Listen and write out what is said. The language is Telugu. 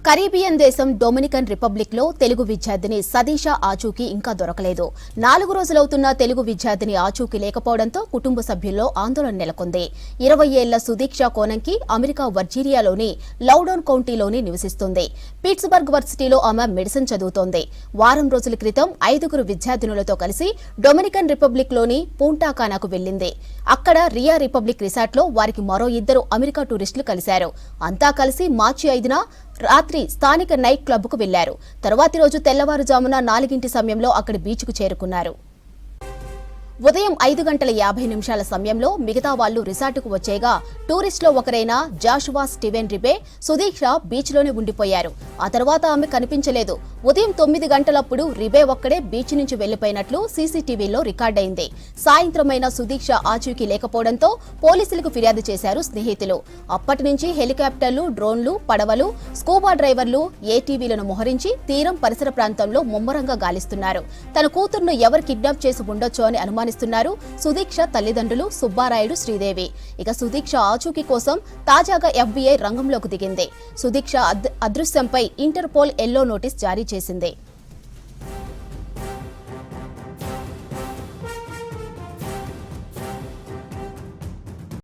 కరీబియన్ దేశం డొమినికన్ రిపబ్లిక్ లో తెలుగు విద్యార్థిని సదీష ఆచూకీ ఇంకా దొరకలేదు. 4 రోజులవుతున్న తెలుగు విద్యార్థిని ఆచూకీ లేకపోవడంతో కుటుంబ సభ్యుల్లో ఆందోళన నెలకొంది. 20 ఏళ్ల సుదీక్ష కోనంకి అమెరికా వర్జీనియాలోని లౌడౌన్ కౌంటీలోని నివసిస్తుంది. పిట్స్బర్గ్ వర్సిటీలో ఆమె మెడిసిన్ చదువుతోంది. వారం రోజుల క్రితం 5 విద్యార్థినులతో కలిసి డొమినికన్ రిపబ్లిక్ లోని పూంటాకానాకు వెళ్లింది. అక్కడ రియా రిపబ్లిక్ రిసార్ట్ లో వారికి మరో 2 అమెరికా టూరిస్టులు కలిశారు. అంతా కలిసి మార్చి 5న రాత్రి స్థానిక నైట్ క్లబ్ కు వెళ్లారు. తరువాతి రోజు తెల్లవారుజామున 4 సమయంలో అక్కడి బీచ్ కు చేరుకున్నారు. ఉదయం 5:50 సమయంలో మిగతా వాళ్లు రిసార్టుకు వచ్చేగా టూరిస్టులో ఒకరైన జాషువా స్టీవెన్ రిబే సుదీక్ష బీచ్ లోనే ఉండిపోయారు. ఆ తర్వాత ఆమె కనిపించలేదు. ఉదయం 9 గంటలప్పుడు రిబే ఒక్కడే బీచ్ నుంచి వెళ్లిపోయినట్లు సీసీటీవీలో రికార్డైంది. సాయంత్రమైన సుదీక్ష ఆచూకీ లేకపోవడంతో పోలీసులకు ఫిర్యాదు చేశారు స్నేహితులు. అప్పటి నుంచి హెలికాప్టర్లు, డ్రోన్లు, పడవలు, స్కూబా డ్రైవర్లు ఏటీవీలను మోహరించి తీరం పరిసర ప్రాంతంలో ముమ్మరంగా గాలిస్తున్నారు. తన కూతురును ఎవరు కిడ్నాప్ చేసి ఉండొచ్చో అని అనుమానిస్తున్నారు సుదీక్ష తల్లిదండ్రులు సుబ్బారాయుడు, శ్రీదేవి. ఇక సుదీక్ష ఆచూకీ కోసం తాజాగా FBI రంగంలోకి దిగింది. సుదీక్ష అదృశ్యంపై ఇంటర్పోల్ ఎల్లో నోటీస్ జారీ చేసింది.